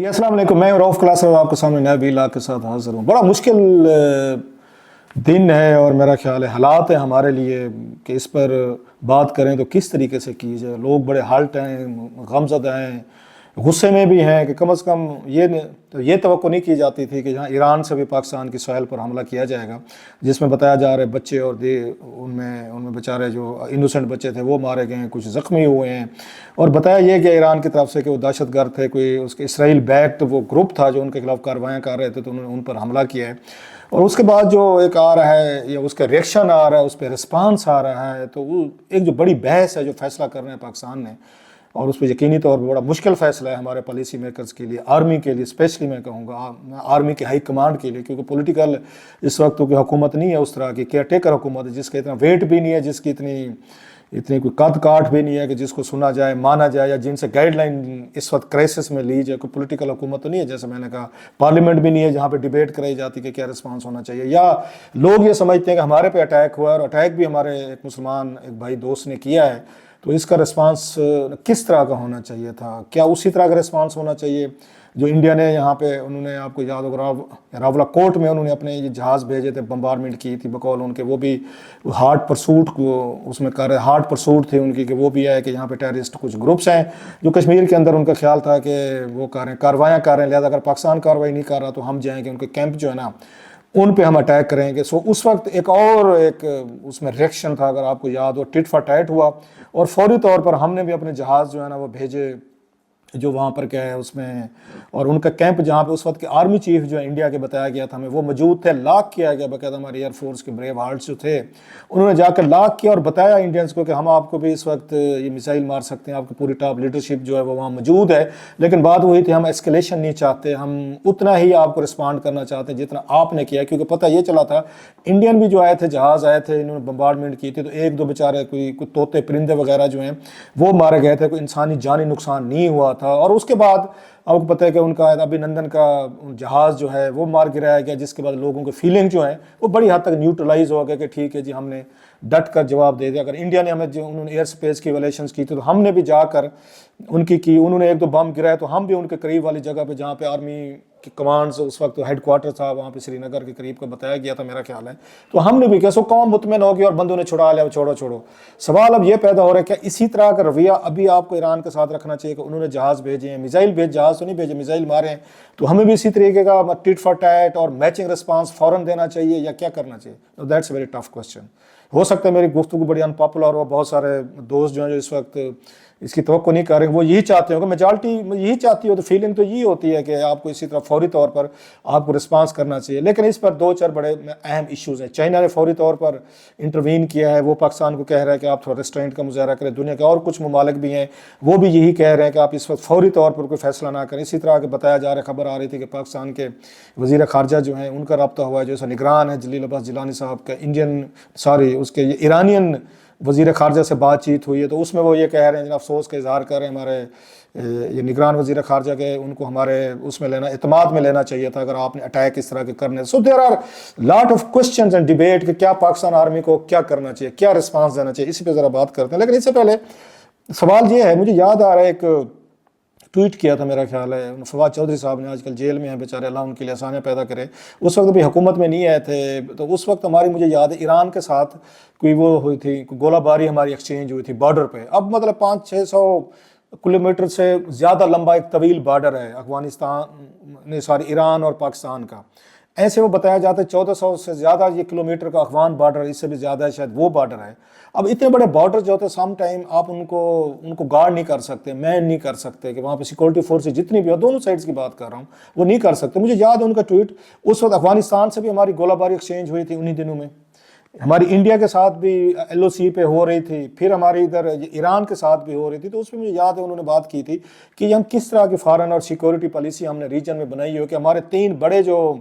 جی السلام علیکم، میں رؤف کلاس آپ کے سامنے نیا ویلاگ کے ساتھ حاضر ہوں۔ بڑا مشکل دن ہے اور میرا خیال ہے حالات ہیں ہمارے لیے کہ اس پر بات کریں تو کس طریقے سے کی جائے۔ لوگ بڑے ہالٹ ہیں، غمزدہ ہیں، غصے میں بھی ہیں کہ کم از کم یہ توقع نہیں کی جاتی تھی کہ جہاں ایران سے بھی پاکستان کی ساحل پر حملہ کیا جائے گا، جس میں بتایا جا رہا ہے بچے اور ان میں بیچارے جو انوسنٹ بچے تھے وہ مارے گئے ہیں، کچھ زخمی ہوئے ہیں، اور بتایا یہ کہ ایران کی طرف سے کہ وہ دہشت گرد تھے، کوئی اس کے اسرائیل بیکڈ وہ گروپ تھا جو ان کے خلاف کارروائیاں کر رہے تھے، تو انہوں نے ان پر حملہ کیا ہے۔ اور اس کے بعد جو ایک آ رہا ہے یا اس کا ریئیکشن آ رہا ہے، اس پہ رسپانس آ رہا ہے، تو وہ ایک جو بڑی بحث ہے جو فیصلہ کر رہے ہیں پاکستان نے، اور اس پہ یقینی طور پر بڑا مشکل فیصلہ ہے ہمارے پالیسی میکرز کے لیے، آرمی کے لیے اسپیشلی میں کہوں گا، آرمی کے ہائی کمانڈ کے لیے، کیونکہ پولیٹیکل اس وقت تو کوئی حکومت نہیں ہے اس طرح کی، کیئر ٹیکر حکومت ہے جس کا اتنا ویٹ بھی نہیں ہے، جس کی اتنی کوئی قد کاٹ بھی نہیں ہے کہ جس کو سنا جائے، مانا جائے، یا جن سے گائیڈ لائن اس وقت کرائسس میں لی جائے۔ کوئی پولیٹیکل حکومت تو نہیں ہے، جیسے میں نے کہا پارلیمنٹ بھی نہیں ہے جہاں پہ ڈیبیٹ کرائی جاتی کہ کیا رسپانس ہونا چاہیے، یا لوگ یہ سمجھتے ہیں کہ ہمارے پہ اٹیک ہوا ہے اور اٹیک بھی ہمارے ایک مسلمان ایک بھائی دوست نے کیا ہے، تو اس کا رسپانس کس طرح کا ہونا چاہیے تھا؟ کیا اسی طرح کا رسپانس ہونا چاہیے جو انڈیا نے یہاں پہ، انہوں نے آپ کو یاد ہوگا راولا کوٹ میں انہوں نے اپنے یہ جہاز بھیجے تھے، بمبارمنٹ کی تھی بقول ان کے، وہ بھی ہارڈ پرسوٹ کو اس میں کر رہے، ہارڈ پرسوٹ تھی ان کی کہ وہ بھی ہے کہ یہاں پہ ٹیررسٹ کچھ گروپس ہیں جو کشمیر کے اندر ان کا خیال تھا کہ وہ کر رہے ہیں، کاروائیاں کر رہے ہیں، لہٰذا اگر پاکستان کاروائی نہیں کر رہا تو ہم جائیں گے ان کے کیمپ جو ہے نا ان پہ ہم اٹیک کریں گے۔ سو اس وقت ایک اس میں ریئیکشن تھا، اگر آپ کو یاد ہو، ٹٹ فار ٹیٹ ہوا، اور فوری طور پر ہم نے بھی اپنے جہاز جو ہے نا وہ بھیجے جو وہاں پر کیا ہے اس میں، اور ان کا کیمپ جہاں پہ اس وقت کے آرمی چیف جو ہے انڈیا کے بتایا گیا تھا ہمیں، وہ موجود تھے، لاک کیا گیا باقاعدہ، ہماری ایئر فورس کے بریو ہارٹس جو تھے انہوں نے جا کر لاک کیا اور بتایا انڈینس کو کہ ہم آپ کو بھی اس وقت یہ میزائل مار سکتے ہیں، آپ کی پوری ٹاپ لیڈرشپ جو ہے وہ وہاں موجود ہے، لیکن بات وہی تھی، ہم ایسکیلیشن نہیں چاہتے، ہم اتنا ہی آپ کو رسپانڈ کرنا چاہتے ہیں جتنا آپ نے کیا، کیونکہ پتہ یہ چلا تھا انڈین بھی جو آئے تھے، جہاز آئے تھے، انہوں نے بمبارڈمنٹ کی تھی، تو ایک دو بیچارے کوئی طوطے پرندے وغیرہ جو ہیں وہ مارے گئے تھے، کوئی انسانی جانی نقصان نہیں ہوا تھا۔ اور اس کے بعد آپ کو پتہ ہے کہ ان کا ابھینندن کا جہاز جو ہے وہ مار گرایا گیا، جس کے بعد لوگوں کی فیلنگ جو ہیں وہ بڑی حد تک نیوٹرلائز ہو گیا کہ ٹھیک ہے جی ہم نے ڈٹ کر جواب دے دیا۔ اگر انڈیا نے ہمیں جو انہوں نے ایئر سپیس کی ویلیشنز کی تھی تو ہم نے بھی جا کر ان کی انہوں نے ایک دو بم گرائے تو ہم بھی ان کے قریب والی جگہ پہ جہاں پہ آرمی کی کمانڈز اس وقت ہیڈ کوارٹر تھا وہاں پہ سری نگر کے قریب کا بتایا گیا تھا میرا خیال ہے، تو ہم نے بھی کیا، سو قوم مطمئن ہو گئی اور بندوں نے چھڑا لیا، چھوڑو۔ سوال اب یہ پیدا ہو رہا ہے کہ اسی طرح کا رویہ ابھی آپ کو ایران کے ساتھ رکھنا چاہیے کہ انہوں نے جہاز بھیجے ہیں، جہاز تو نہیں بھیجے، میزائل مارے ہیں، تو ہمیں بھی اسی طریقے کا ٹٹ فار ٹیٹ اور میچنگ رسپانس فوراً دینا چاہیے یا کیا کرنا چاہیے؟ That's a very tough question. ہو سکتا ہے میری گفتگو بڑی انپاپولر ہو، بہت سارے دوست جو ہیں جو اس وقت اس کی توقع نہیں کر رہے، وہ یہی چاہتے ہو کہ میجارٹی یہی چاہتی ہو، تو فیلنگ تو یہی ہوتی ہے کہ آپ کو اسی طرح فوری طور پر آپ کو رسپانس کرنا چاہیے، لیکن اس پر دو چار بڑے اہم ایشوز ہیں۔ چائنا نے فوری طور پر انٹروین کیا ہے، وہ پاکستان کو کہہ رہا ہے کہ آپ تھوڑا ریسٹرینٹ کا مظاہرہ کریں، دنیا کے اور کچھ ممالک بھی ہیں وہ بھی یہی کہہ رہے ہیں کہ آپ اس وقت فوری طور پر کوئی فیصلہ نہ کریں۔ اسی طرح کہ بتایا جا رہا ہے، خبر آ رہی تھی کہ پاکستان کے وزیر خارجہ جو ہیں ان کا رابطہ ہوا ہے، جو ایسا نگران ہے جلیل عباس جیلانی صاحب کا، اس کے ایرانین وزیر خارجہ سے بات چیت ہوئی ہے، تو اس میں وہ یہ کہہ رہے ہیں، جناب افسوس کا اظہار کر رہے ہیں ہمارے یہ نگران وزیر خارجہ کے، ان کو ہمارے اس میں لینا، اعتماد میں لینا چاہیے تھا اگر آپ نے اٹیک اس طرح کے کرنے۔ So there are lot of questions and debate کہ کیا پاکستان آرمی کو کیا کرنا چاہیے، کیا رسپانس دینا چاہیے، اسی پہ ذرا بات کرتے ہیں۔ لیکن اس سے پہلے سوال یہ ہے، مجھے یاد آ رہا ہے ایک ٹویٹ کیا تھا میرا خیال ہے فواد چودھری صاحب نے، آج کل جیل میں ہیں بیچارے، اللہ ان کے لیے آسانیاں پیدا کرے، اس وقت بھی حکومت میں نہیں آئے تھے، تو اس وقت ہماری مجھے یاد ہے ایران کے ساتھ کوئی وہ ہوئی تھی، گولہ باری ہماری ایکسچینج ہوئی تھی بارڈر پہ، اب مطلب 500-600 کلومیٹر سے زیادہ لمبا ایک طویل بارڈر ہے ایران اور پاکستان کا، ایسے وہ بتایا جاتا ہے 1400 سے زیادہ یہ کلومیٹر کا افغان بارڈر، اس سے بھی زیادہ ہے شاید وہ بارڈر ہے۔ اب اتنے بڑے بارڈر جو ہوتے ہیں سم ٹائم آپ ان کو گارڈ نہیں کر سکتے، مین نہیں کر سکتے، کہ وہاں پہ سیکورٹی فورسز جتنی بھی ہو، دونوں سائڈز کی بات کر رہا ہوں، وہ نہیں کر سکتے۔ مجھے یاد ہے ان کا ٹویٹ، اس وقت افغانستان سے بھی ہماری گولہ باری ایکسچینج ہوئی تھی انہی دنوں میں، ہماری انڈیا کے ساتھ بھی LOC پہ ہو رہی تھی، پھر ہماری ادھر ایران کے ساتھ بھی ہو رہی تھی، تو اس میں مجھے یاد ہے انہوں نے بات کی تھی کہ ہم کس طرح کی فارن اور سیکورٹی پالیسی ہم نے ریجن میں بنائی ہو کہ ہمارے 3 بڑے جو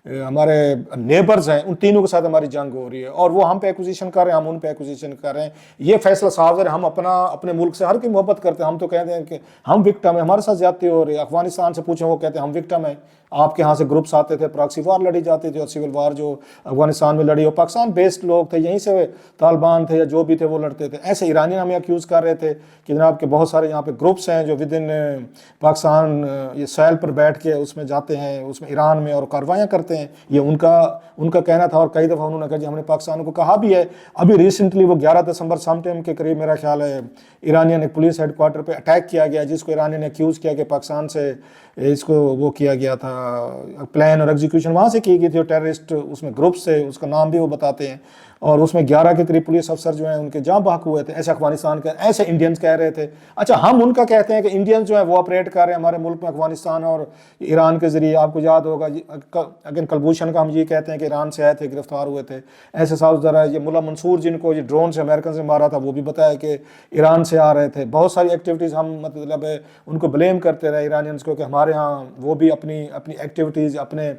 ہمارے نیبرز ہیں ان تینوں کے ساتھ ہماری جنگ ہو رہی ہے، اور وہ ہم پہ ایکوزیشن کر رہے ہیں، ہم ان پہ ایکوزیشن کر رہے ہیں۔ یہ فیصلہ صاف ہے، ہم اپنے ملک سے ہر کوئی محبت کرتے ہیں، ہم تو کہتے ہیں کہ ہم وکٹم ہیں، ہمارے ساتھ زیادتی ہو رہی ہے۔ افغانستان سے پوچھیں وہ کہتے ہیں ہم وکٹم ہیں، آپ کے یہاں سے گروپس آتے تھے, پراکسی وار لڑی جاتی تھی, اور سول وار جو افغانستان میں لڑی, اور پاکستان بیسڈ لوگ تھے, یہیں سے طالبان تھے یا جو بھی تھے وہ لڑتے تھے. ایسے ایرانین ہمیں اکیوز کر رہے تھے کہ جناب کہ بہت سارے یہاں پہ گروپس ہیں جو ود ان پاکستان یہ سیل پر بیٹھ کے اس میں جاتے ہیں, اس میں ایران میں, اور کاروائیاں کرتے ہیں. یہ ان کا کہنا تھا, اور کئی دفعہ انہوں نے کہا جی ہم نے پاکستان کو کہا بھی ہے. ابھی ریسنٹلی وہ 11 دسمبر سم ٹائم کے قریب میرا خیال ہے ایرانین ایک پولیس ہیڈ کوارٹر پہ اٹیک کیا گیا, جس کو ایرانین نے اکیوز کیا کہ پاکستان سے اس کو وہ کیا گیا تھا, پلان اور ایگزیکیوشن وہاں سے کی گئی تھی, اور ٹیررسٹ اس میں گروپ سے, اس کا نام بھی وہ بتاتے ہیں, اور اس میں 11 کے قریب پولیس افسر جو ہیں ان کے جاں بحق ہوئے تھے. ایسے افغانستان کے ایسے انڈینز کہہ رہے تھے. اچھا ہم ان کا کہتے ہیں کہ انڈینز جو ہیں وہ آپریٹ کر رہے ہیں ہمارے ملک میں افغانستان اور ایران کے ذریعے. آپ کو یاد ہوگا اگین کلبھوشن کا ہم یہ کہتے ہیں کہ ایران سے آئے تھے, گرفتار ہوئے تھے. ایسے ساتھ ذرا یہ ملا منصور جن کو یہ ڈرون سے امریکن سے مارا تھا, وہ بھی بتایا کہ ایران سے آ رہے تھے. بہت ساری ایکٹیویٹیز ہم مطلب ان کو بلیم کرتے رہے ایرانینز کو کہ ہمارے ہاں وہ بھی اپنی ایکٹیویٹیز اپنے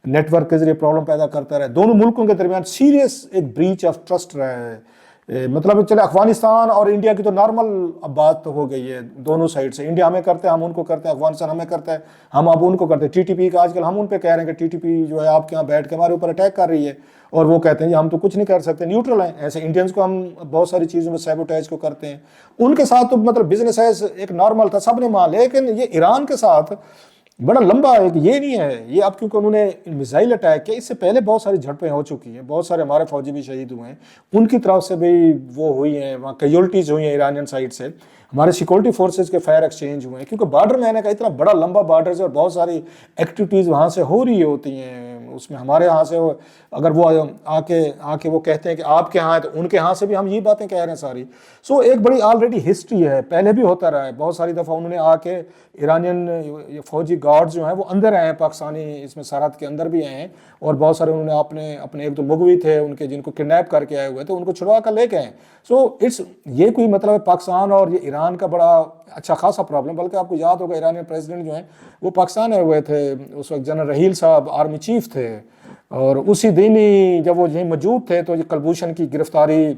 نیٹ ورک کے ذریعے پرابلم پیدا کرتا رہا. دونوں ملکوں کے درمیان سیریس ایک بریچ آف ٹرسٹ رہا ہے. مطلب چلے افغانستان اور انڈیا کی تو نارمل اب بات تو ہو گئی ہے دونوں سائڈ سے. انڈیا ہمیں کرتے ہیں, ہم ان کو کرتے ہیں, افغانستان ہمیں کرتا ہے, ہم اب ان کو کرتے ہیں. ٹی ٹی پی کا آج کل ہم ان پہ کہہ رہے ہیں کہ ٹی ٹی پی جو ہے آپ کے یہاں بیٹھ کے ہمارے اوپر اٹیک کر رہی ہے, اور وہ کہتے ہیں جی ہم تو کچھ نہیں کر سکتے, نیوٹرل ہیں. ایسے انڈینس کو ہم بہت ساری چیزوں میں سیبوٹیج کو کرتے ہیں. ان کے ساتھ تو مطلب بزنس ایز ایک نارمل تھا, سب نے مان. لیکن یہ ایران کے ساتھ بڑا لمبا ہے کہ یہ نہیں ہے یہ اب کیونکہ انہوں نے میزائل اٹیک کیا. اس سے پہلے بہت ساری جھڑپیں ہو چکی ہیں, بہت سارے ہمارے فوجی بھی شہید ہوئے ہیں, ان کی طرف سے بھی وہ ہوئی ہیں, وہاں کیجولٹیز ہوئی ہیں ایرانین سائڈ سے. ہمارے سیکورٹی فورسز کے فائر ایکسچینج ہوئے ہیں, کیونکہ بارڈر میں نے کہا اتنا بڑا لمبا بارڈر ہے اور بہت ساری ایکٹیویٹیز وہاں سے ہو رہی ہوتی ہیں. اس میں ہمارے ہاں سے اگر وہ آ کے وہ کہتے ہیں کہ آپ کے ہاں ہے, تو ان کے ہاں سے بھی ہم یہ باتیں کہہ رہے ہیں ساری. سو ایک بڑی آلریڈی ہسٹری ہے, پہلے بھی ہوتا رہا ہے. بہت ساری دفعہ انہوں نے آ کے ایرانین فوجی گارڈز جو ہیں وہ اندر آئے ہیں, پاکستانی اس میں سرحد کے اندر بھی آئے ہیں, اور بہت سارے انہوں نے اپنے ایک دو مغوی تھے ان کے جن کو کڈنیپ کر کے آئے ہوئے تھے, ان کو چھڑوا کر لے کے آئے. سو یہ کوئی مطلب پاکستان اور یہ ایران کا بڑا اچھا خاصا پرابلم. بلکہ آپ کو یاد ہوگا ایرانی پریزیڈنٹ جو ہیں وہ پاکستان آئے ہوئے تھے, اس وقت جنرل رحیل صاحب آرمی چیف تھے, اور اسی دن ہی جب وہ یہیں موجود تھے تو یہ کلبھوشن کی گرفتاری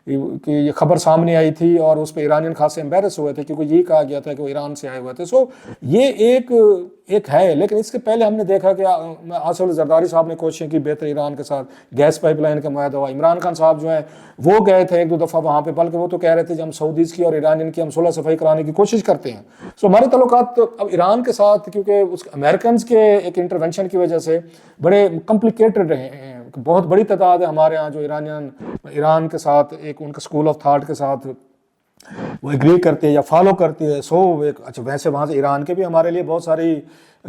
کی یہ خبر سامنے آئی تھی, اور اس پہ ایرانین خاصے امبیرس ہوئے تھے کیونکہ یہ کہا گیا تھا کہ وہ ایران سے آئے ہوئے تھے. سو یہ ایک ہے. لیکن اس کے پہلے ہم نے دیکھا کہ آصف زرداری صاحب نے کوششیں کی بہتر ایران کے ساتھ, گیس پائپ لائن کا معاہدہ ہوا. عمران خان صاحب جو ہیں وہ گئے تھے ایک دو دفعہ وہاں پہ, بلکہ وہ تو کہہ رہے تھے جب ہم سعودیز کی اور ایرانین کی ہم صلح صفائی کرانے کی کوشش کرتے ہیں. سو ہمارے تعلقات اب ایران کے ساتھ کیونکہ اس امریکنز کے ایک انٹرونشن کی وجہ سے بڑے کمپلیکیٹڈ رہے ہیں. بہت بڑی تعداد ہے ہمارے ہاں جو ایران کے ساتھ ایک ان کا اسکول آف تھاٹ کے ساتھ وہ ایگری کرتی ہے یا فالو کرتی ہے. سو اچھا ویسے وہاں سے ایران کے بھی ہمارے لیے بہت ساری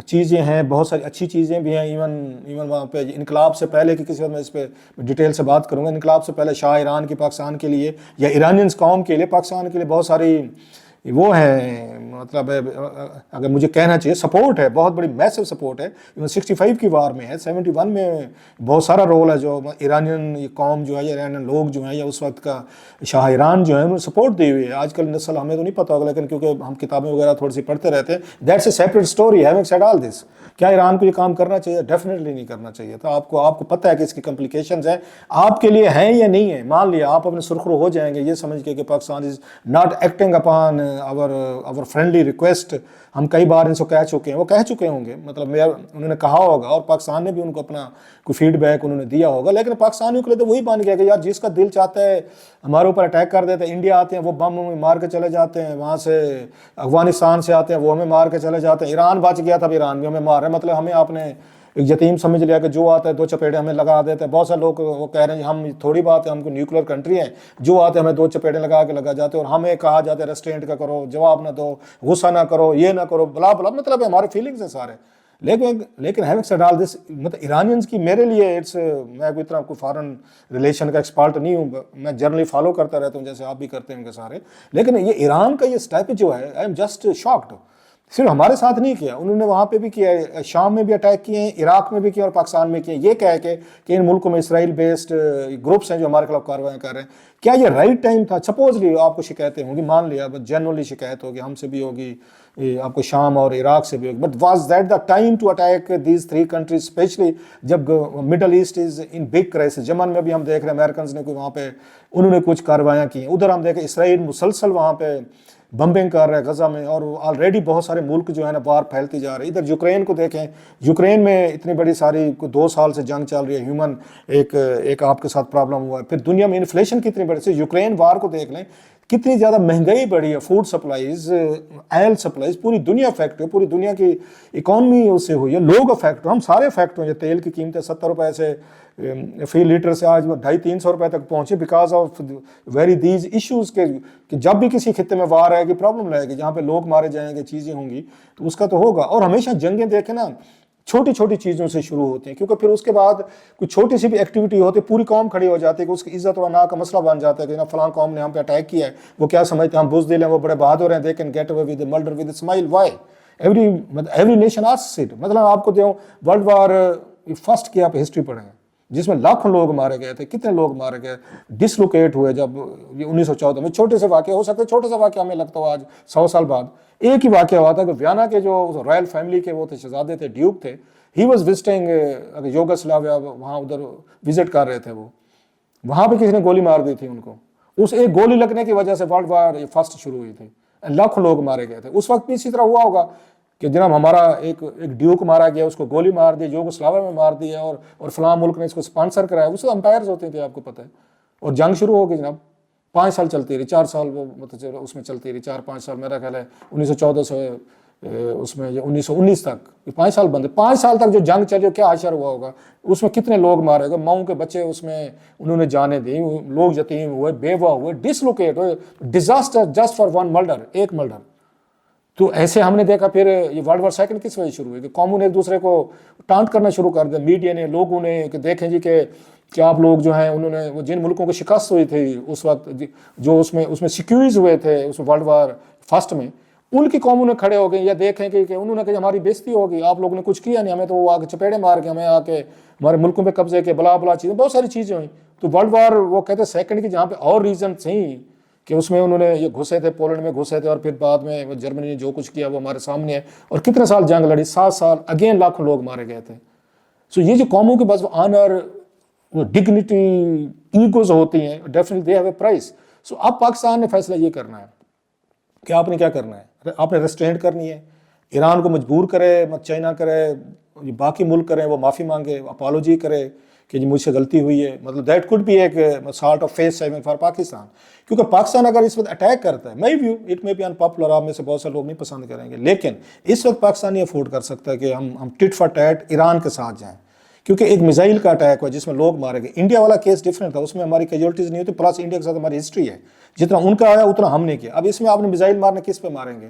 چیزیں ہیں, بہت ساری اچھی چیزیں بھی ہیں. ایون وہاں پہ انقلاب سے پہلے کی کسی وقت میں اس پہ ڈیٹیل سے بات کروں گا. انقلاب سے پہلے شاہ ایران کی پاکستان کے لیے یا ایرانینز قوم کے لیے پاکستان کے لیے بہت ساری وہ ہے, مطلب اگر مجھے کہنا چاہیے سپورٹ ہے, بہت بڑی میسو سپورٹ ہے. ایون 65 کی وار میں ہے, 71 میں بہت سارا رول ہے جو ایرانین قوم جو ہے یا ایرانین لوگ جو ہیں یا اس وقت کا شاہ ایران جو ہے انہوں نے سپورٹ دی ہوئی ہے. آج کل نسل ہمیں تو نہیں پتہ ہوگا, لیکن کیونکہ ہم کتابیں وغیرہ تھوڑی سی پڑھتے رہتے ہیں. That's a separate story. Having said all this, کیا ایران کو یہ کام کرنا چاہیے؟ ڈیفینیٹلی نہیں کرنا چاہیے تھا. آپ کو پتہ ہے کہ اس کی کمپلیکیشنز ہیں, آپ کے لیے ہیں یا نہیں ہیں. مان لیا آپ اپنے سرخرو ہو جائیں گے یہ سمجھ کے کہ Pakistan is not acting upon our friendly request. ہم کئی بار ان سے کہہ چکے ہیں, وہ کہہ چکے ہوں گے, مطلب انہوں نے کہا ہوگا, اور پاکستان نے بھی ان کو اپنا کوئی فیڈ بیک انہوں نے دیا ہوگا. لیکن پاکستانیوں کے لیے تو وہی بن گیا کہ یار جس کا دل چاہتا ہے ہمارے اوپر اٹیک کر دیتے ہیں. انڈیا آتے ہیں وہ بم مار کے چلے جاتے ہیں, وہاں سے افغانستان سے آتے ہیں وہ ہمیں مار کے چلے جاتے ہیں. ایران بچ گیا تھا, ایران بھی ہمیں مار رہے ہیں. مطلب ہمیں آپ نے ایک یتیم سمجھ لیا کہ جو آتا ہے دو چپیڑے ہمیں لگا دیتے ہیں. بہت سارے لوگ وہ کہہ رہے ہیں ہم تھوڑی بات ہے, ہم کو نیوکلیر کنٹری ہیں, جو آتے ہیں ہمیں دو چپیڑے لگا جاتے ہیں, اور ہمیں کہا جاتا ہے ریسٹرینٹ کا کرو, جواب نہ دو, غصہ نہ کرو, یہ نہ کرو, بلا بلا. مطلب ہمارے فیلنگز ہیں سارے. لیکن ہیونگ سیڈ آل دس, مطلب ایرانینز کی میرے لیے میں کوئی اتنا کوئی فارن ریلیشن کا ایکسپرٹ نہیں ہوں, میں جنرلی فالو کرتا رہتا ہوں جیسے آپ بھی کرتے ہیں ان کے سارے. لیکن یہ ایران کا یہ اسٹیپ جو ہے, آئی ایم جسٹ شاکڈ. صرف ہمارے ساتھ نہیں کیا, انہوں نے وہاں پہ بھی کیا ہے, شام میں بھی اٹیک کیے ہیں, عراق میں بھی کیا اور پاکستان میں کیے. یہ کہہ کے کہ ان ملکوں میں اسرائیل بیسڈ گروپس ہیں جو ہمارے خلاف کاروائیاں کر رہے ہیں. کیا یہ رائٹ ٹائم تھا؟ سپوزلی آپ کو شکایتیں ہوں گی, مان لیا جنرلی شکایت ہوگی, ہم سے بھی ہوگی, آپ کو شام اور عراق سے بھی ہوگی, but was that the time to attack these 3 countries, especially جب Middle East is in big crisis. Yemen میں بھی ہم دیکھ رہے ہیں امریکنز نے کوئی وہاں پہ انہوں نے کچھ کاروائیاں کی ہیں. ادھر ہم دیکھیں اسرائیل مسلسل وہاں پہ بمبنگ کر رہا ہے غزہ میں، اور آلریڈی بہت سارے ملک جو ہے نا باہر پھیلتی جا رہی ہے. ادھر یوکرین کو دیکھیں، یوکرین میں اتنی بڑی ساری 2 سال سے جنگ چل رہی ہے، ہیومن ایک آپ کے ساتھ پرابلم ہوا ہے. پھر دنیا میں انفلیشن کتنی بڑی سے، یوکرین وار کو دیکھ لیں کتنی زیادہ مہنگائی بڑھی ہے، فوڈ سپلائیز، آئل سپلائیز، پوری دنیا افیکٹ ہے، پوری دنیا کی اکانومی اس سے ہوئی ہے، لوگ افیکٹ ہو، ہم سارے افیکٹ ہوئے. تیل کی قیمتیں 70 روپے سے فی لیٹر سے آج وہ 250-300 روپے تک پہنچے، because of very these issues کہ جب بھی کسی خطے میں وار آئے گی پرابلم لائے گی، جہاں پہ لوگ مارے جائیں گے، چیزیں ہوں گی، تو اس کا تو ہوگا. اور ہمیشہ جنگیں دیکھیں نا چھوٹی چھوٹی چیزوں سے شروع ہوتی ہیں، کیونکہ پھر اس کے بعد کوئی چھوٹی سی بھی ایکٹیویٹی ہوتی ہے پوری قوم کھڑی ہو جاتی ہے کہ اس کی عزت و انا کا مسئلہ بن جاتا ہے کہ نا فلاں قوم نے ہم پہ اٹیک کیا ہے، وہ کیا سمجھتے ہیں ہم بزدل ہیں، وہ بڑے بہادر ہیں، they can get away with murder with smile. Why every nation asks it. مطلب آپ کو دوں ورلڈ وار فرسٹ کی آپ ہسٹری پڑھیں جس میں لاکھوں لوگ مارے گئے تھے، کتنے لوگ مارے گئے، ڈسلوکیٹ ہوئے. جب یہ 1914 میں چھوٹے سے واقعہ ہو سکتے، چھوٹے سے واقعہ ہمیں لگتا ہو آج 100 سال بعد ایک ہی واقعہ ہوا تھا کہ ویانا کے جو رائل فیملی کے وہ تھے، شہزادے تھے، ڈیوک تھے، ہی واز وزٹنگ یوگوسلاویا، وہاں ادھر وزٹ کر رہے تھے، وہ وہاں پہ کسی نے گولی مار دی تھی ان کو. اس ایک گولی لگنے کی وجہ سے ورلڈ وار فرسٹ شروع ہوئی تھی، لاکھوں لوگ مارے گئے تھے. اس وقت بھی اسی طرح ہوا ہوگا کہ جناب ہمارا ایک ڈیوک مارا گیا، اس کو گولی مار دی، یوگوسلاویا میں مار دی ہے، اور فلاں ملک نے اس کو اسپانسر کرایا. اس امپائرز ہوتے تھے، آپ کو پتہ ہے. اور جنگ شروع ہو گئی جناب، 5 سال چلتی رہی، 4 سال وہ مطلب اس میں چلتی رہی، 4-5 سال میرا خیال ہے 1914 سے اس میں 1919 تک، یہ 5 سال بند ہے. 5 سال تک جو جنگ چلی، کیا اشر ہوا ہوگا، اس میں کتنے لوگ مارے گئے، ماؤں کے بچے اس میں انہوں نے جانیں دی، لوگ یتیم ہوئے، بیوہ ہوئے، ڈسلوکیٹ ہوئے. Disaster just for one murder, ایک مرڈر. تو ایسے ہم نے دیکھا. پھر یہ ورلڈ وار سیکنڈ کس وجہ شروع ہوئی کہ قوموں نے ایک دوسرے کو ٹانٹ کرنا شروع کر دیا، میڈیا نے، لوگوں نے، کہ دیکھیں جی کہ آپ لوگ جو ہیں، انہوں نے وہ جن ملکوں کو شکست ہوئی تھی اس وقت، جو اس میں سیکیورز ہوئے تھے اس ورلڈ وار فرسٹ میں، ان کی قوموں نے کھڑے ہو گئے. یا دیکھیں کہ انہوں نے کہ ہماری بےزتی ہوگی، آپ لوگوں نے کچھ کیا نہیں، ہمیں تو وہ آ کے چپیڑے مار کے، ہمیں آ کے ہمارے ملکوں پہ قبضے کے، بلا بلا چیزیں، بہت ساری چیزیں ہوئیں. تو ورلڈ وار وہ کہتے ہیں سیکنڈ کی، جہاں پہ اور ریزن تھیں کہ اس میں انہوں نے یہ گھسے تھے، پولینڈ میں گھسے تھے، اور پھر بعد میں جرمنی نے جو کچھ کیا وہ ہمارے سامنے ہے. اور کتنے سال جنگ لڑی، 7 سال، اگین لاکھوں لوگ مارے گئے تھے. سو یہ جو قوموں کے بس آنر، وہ ڈگنیٹی، ایگوز ہوتی ہیں، definitely they have a price. So اب پاکستان نے فیصلہ یہ کرنا ہے کہ آپ نے کیا کرنا ہے، آپ نے ریسٹرینٹ کرنی ہے، ایران کو مجبور کرے، چائنا کرے، باقی ملک کریں، وہ معافی مانگے، اپالوجی کرے کہ جی مجھ سے غلطی ہوئی ہے. مطلب دیٹ کوڈ بی ایک sort of face saving for Pakistan. کیونکہ پاکستان اگر اس وقت اٹیک کرتا ہے، مائی ویو اٹ میں بی ان پاپولر، آپ میں سے بہت سے لوگ نہیں پسند کریں گے، لیکن اس وقت پاکستان یہ افورڈ کر سکتا ہے کہ ہم ٹٹ فار ٹیٹ ایران کے ساتھ جائیں. کیونکہ ایک میزائل کا اٹیک ہوا جس میں لوگ مارے گئے. انڈیا والا کیس ڈفرینٹ تھا، اس میں ہماری کیجولٹیز نہیں ہوتی، پلس انڈیا کے ساتھ ہماری ہسٹری ہے، جتنا ان کا آیا اتنا ہم نے کیا. اب اس میں آپ نے میزائل مارنے کس پہ ماریں گے؟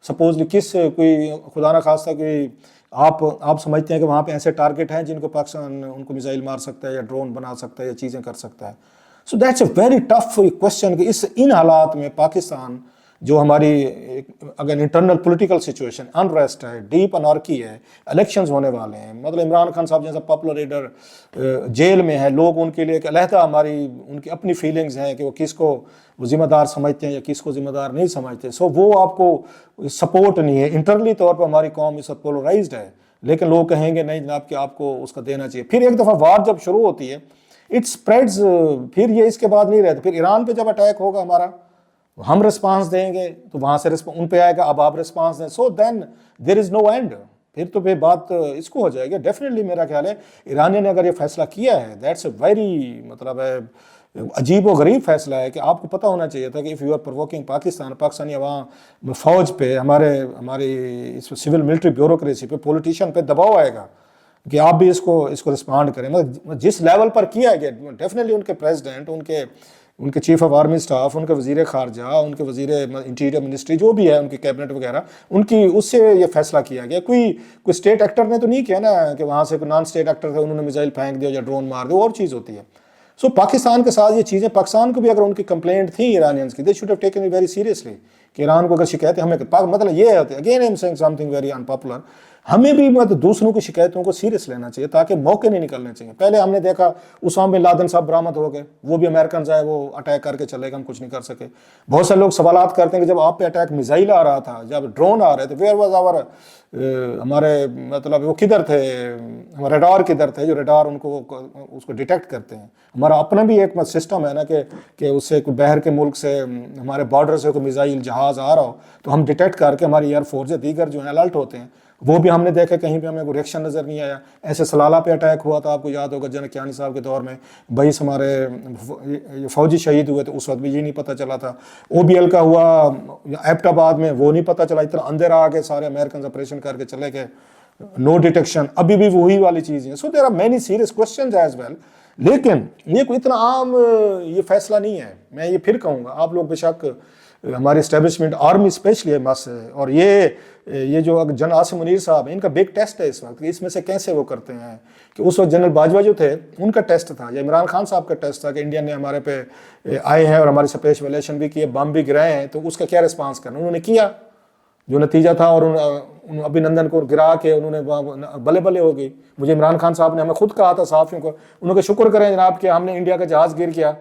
سپوزلی کس کوئی خدا نہ خواستہ کوئی آپ سمجھتے ہیں کہ وہاں پہ ایسے ٹارگٹ ہیں جن کو پاکستان ان کو میزائل مار سکتا ہے، یا ڈرون بنا سکتا ہے، یا چیزیں کر سکتا ہے. So that's a very tough question کہ ان حالات میں پاکستان جو ہماری اگر انٹرنل پولیٹیکل سچویشن انریسٹ ہے، ڈیپ انارکی ہے، الیکشنز ہونے والے ہیں، مطلب عمران خان صاحب جیسا پاپولر لیڈر جیل میں ہے، لوگ ان کے لیے ایک علیحدہ ہماری ان کی اپنی فیلنگز ہیں کہ وہ کس کو وہ ذمہ دار سمجھتے ہیں یا کس کو ذمہ دار نہیں سمجھتے. سو وہ آپ کو سپورٹ نہیں ہے. انٹرنلی طور پر ہماری قوم اس وقت پولرائزڈ ہے، لیکن لوگ کہیں گے نہیں جناب کہ آپ کو اس کا دینا چاہیے. پھر ایک دفعہ وار جب شروع ہوتی ہے اٹ اسپریڈز، پھر یہ اس کے بعد نہیں رہتا. پھر ایران پہ جب اٹیک ہوگا ہمارا، ہم رسپانس دیں گے تو وہاں سے ان پہ آئے گا، اب آپ رسپانس دیں. سو دین دیر از نو اینڈ. پھر بات اس کو ہو جائے گی. ڈیفینیٹلی میرا خیال ہے ایرانیہ نے اگر یہ فیصلہ کیا ہے، دیٹس اے ویری مطلب عجیب و غریب فیصلہ ہے کہ آپ کو پتہ ہونا چاہیے تھا کہ if you are provoking Pakistani عوام، فوج پہ، ہماری اس سول ملٹری بیوروکریسی پہ، پولیٹیشین پہ دباؤ آئے گا کہ آپ بھی اس کو رسپانڈ کریں. مطلب جس لیول پر کیا گیا، ڈیفینیٹلی ان کے پریزیڈنٹ، ان کے چیف آف آرمی اسٹاف، ان کے وزیر خارجہ، ان کے وزیر انٹیریئر منسٹری جو بھی ہے، ان کی کیبنٹ وغیرہ، ان کی اس سے یہ فیصلہ کیا گیا. کوئی اسٹیٹ ایکٹر نے تو نہیں کیا نا کہ وہاں سے کوئی نان اسٹیٹ ایکٹر تھے، انہوں نے میزائل پھینک دیا یا ڈرون مار دیا، اور چیز ہوتی ہے. سو پاکستان کے ساتھ یہ چیزیں، پاکستان کو بھی اگر ان کی کمپلینٹ تھی ایرانینس کی، they should have taken it very seriously کہ ایران کو اگر شکایت ہے ہمیں، مطلب یہ ہے، again I am seeing something very unpopular, ہمیں بھی مطلب دوسروں کی شکایتوں کو سیریس لینا چاہیے تاکہ موقع نہیں نکلنے چاہیے. پہلے ہم نے دیکھا اسامہ بن لادن صاحب برآمد ہو گئے, وہ بھی امریکنز آئے, وہ اٹیک کر کے چلے گئے, ہم کچھ نہیں کر سکے. بہت سے لوگ سوالات کرتے ہیں کہ جب آپ پہ اٹیک میزائل آ رہا تھا, جب ڈرون آ رہے تھے, ویئر واز آور, ہمارے مطلب وہ کدھر تھے, ہمارے ریڈار کدھر تھے جو ریڈار ان کو اس کو ڈیٹیکٹ کرتے ہیں. ہمارا اپنا بھی ایک سسٹم ہے نا کہ اس سے کوئی باہر کے ملک سے ہمارے بارڈر سے کوئی میزائل جہاز آ رہا ہو تو ہم ڈیٹیکٹ کر کے ہماری ایئر فورس یا دیگر جو ہیں الرٹ ہوتے ہیں. وہ بھی ہم نے دیکھا, کہیں پہ ہمیں کوئی ریئیکشن نظر نہیں آیا. ایسے سلالہ پہ اٹیک ہوا تھا, آپ کو یاد ہوگا جنرل کیانی صاحب کے دور میں 22 ہمارے فوجی شہید ہوئے تھے, اس وقت بھی یہ نہیں پتہ چلا تھا. او بی ایل کا ہوا ایبٹ آباد میں, وہ نہیں پتہ چلا, اتنا اندھیرا آ کے سارے امریکنز آپریشن کر کے چلے گئے, نو ڈیٹیکشن. ابھی بھی وہی والی چیز ہیں. So there are many serious questions as well. لیکن یہ کوئی اتنا عام یہ فیصلہ نہیں ہے. میں یہ پھر کہوں گا, آپ لوگ بے شک ہماری اسٹیبلشمنٹ آرمی اسپیشلی مس ہے, اور یہ جو جنرل عاصم منیر صاحب ہیں, ان کا بگ ٹیسٹ ہے اس وقت. اس میں سے کیسے وہ کرتے ہیں کہ اس وقت جنرل باجوہ جو تھے ان کا ٹیسٹ تھا, یا عمران خان صاحب کا ٹیسٹ تھا کہ انڈیا نے ہمارے پہ آئے ہیں اور ہماری سپیش ویلیشن بھی کیے, بم بھی گرائے ہیں, تو اس کا کیا رسپانس کرنا. انہوں نے کیا جو نتیجہ تھا, اور ابھی نندن کو گرا کے انہوں نے بلے بلے ہو گئی. مجھے عمران خان صاحب نے ہمیں خود کہا تھا صحافیوں کو, انہوں نے شکر کریں جناب کہ ہم نے انڈیا کا جہاز گر کیا.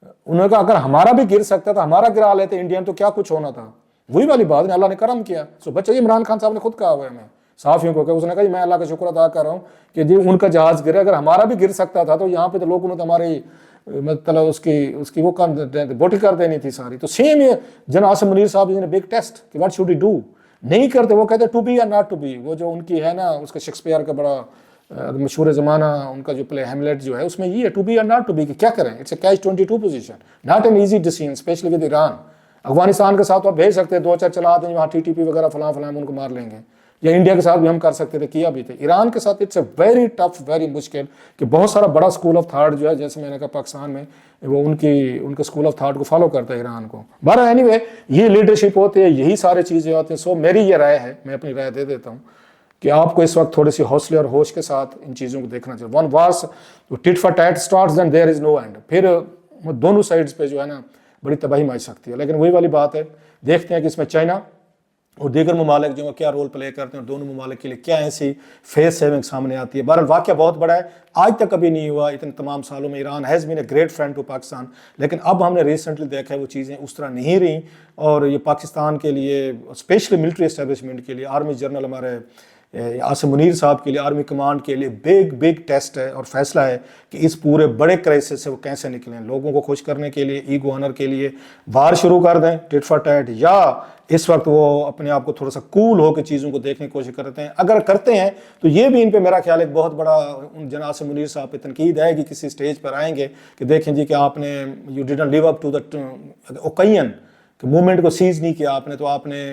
انہوں نے کہا اگر ہمارا بھی گر سکتا تھا, ہمارا گرا لیتے انڈین, تو کیا کچھ ہونا تھا. وہی والی بات ہے, اللہ نے کرم کیا. سو بچہ عمران خان صاحب نے خود کہا ہوا ہے ہمیں صحافیوں کو, کہ اس نے کہا میں اللہ کا شکر ادا کر رہا ہوں کہ جی ان کا جہاز گرے, اگر ہمارا بھی گر سکتا تھا تو یہاں پہ تو لوگوں نے تو ہماری مطلب اس کی وہ بوٹی کر دینی تھی ساری. تو سیم یہ جنرل عاصم منیر صاحب نے بگ ٹیسٹ کہ واٹ شوڈ ہی ڈو, نہیں کرتے. وہ کہتے ٹو بی یا ناٹ ٹو بی. وہ جو ان کی ہے نا, اس کا شیکسپیئر کا بڑا مشہور زمانہ ان کا جو پلے ہیملیٹ جو ہے, اس میں یہ ہے ٹو بی یا ناٹ ٹو بی, کہ کیا کریں. It's a catch 22 position, not an easy decision, especially with Iran. Afghanistan کے ساتھ تو آپ بھیج سکتے ہیں, 2-4 چلا دیں وہاں TTP وغیرہ فلاں ہم ان کو مار لیں گے. یا انڈیا کے ساتھ بھی ہم کر سکتے تھے, کیا بھی تھے. ایران کے ساتھ it's a very tough, very مشکل, کہ بہت سارا بڑا اسکول آف تھاٹ جو ہے, جیسے میں نے کہا پاکستان میں وہ ان کے اسکول آف تھاٹ کو فالو کرتا ہے ایران کو. بہرحال اینی وے یہ لیڈرشپ ہوتی ہے, یہی سارے چیزیں ہوتی ہیں. سو میری یہ رائے ہے, میں اپنی رائے دے دیتا ہوں کہ آپ کو اس وقت تھوڑی سی حوصلے اور ہوش کے ساتھ ان چیزوں کو دیکھنا چاہیے. One was tit for tat starts then there is no end. پھر دونوں سائڈز پہ جو ہے نا بڑی تباہی مچ سکتی ہے. لیکن وہی والی بات ہے, دیکھتے ہیں کہ اس میں چائنا اور دیگر ممالک جو کیا رول پلے کرتے ہیں, اور دونوں ممالک کے لیے کیا ایسی فیس سیونگ سامنے آتی ہے. بہرحال واقعہ بہت بڑا ہے, آج تک کبھی نہیں ہوا اتنے تمام سالوں میں. Iran has been a great friend to Pakistan, لیکن اب ہم نے ریسنٹلی دیکھا ہے وہ چیزیں اس طرح نہیں رہیں, اور یہ پاکستان کے لیے اسپیشلی ملٹری اسٹیبلشمنٹ کے لیے, آرمی جنرل ہمارے عاصم منیر صاحب کے لیے, آرمی کمانڈ کے لیے بگ ٹیسٹ ہے اور فیصلہ ہے کہ اس پورے بڑے کرائسس سے وہ کیسے نکلیں. لوگوں کو خوش کرنے کے لیے, ایگو آنر کے لیے وار شروع کر دیں ٹٹ فار ٹیٹ, یا اس وقت وہ اپنے آپ کو تھوڑا سا کول ہو کے چیزوں کو دیکھنے کی کوشش کرتے ہیں. اگر کرتے ہیں تو یہ بھی ان پہ میرا خیال ایک بہت بڑا جناب عاصم منیر صاحب پہ تنقید ہے کہ کسی سٹیج پر آئیں گے کہ دیکھیں جی کہ آپ نے you didn't live up to the occasion, کہ مومنٹ کو سیز نہیں کیا آپ نے, تو آپ نے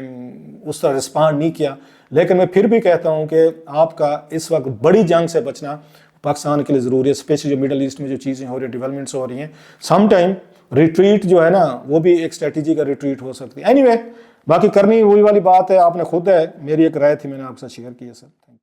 اس طرح رسپانڈ نہیں کیا. لیکن میں پھر بھی کہتا ہوں کہ آپ کا اس وقت بڑی جنگ سے بچنا پاکستان کے لیے ضروری ہے, اسپیشلی جو مڈل ایسٹ میں جو چیزیں ہو رہی ہیں, ڈیولپمنٹس ہو رہی ہیں. سم ٹائم ریٹریٹ جو ہے نا وہ بھی ایک اسٹریٹجی کا ریٹریٹ ہو سکتی ہے. اینی وے باقی کرنی وہی والی بات ہے, آپ نے خود ہے, میری ایک رائے تھی میں نے آپ سے شیئر کی ہے سر.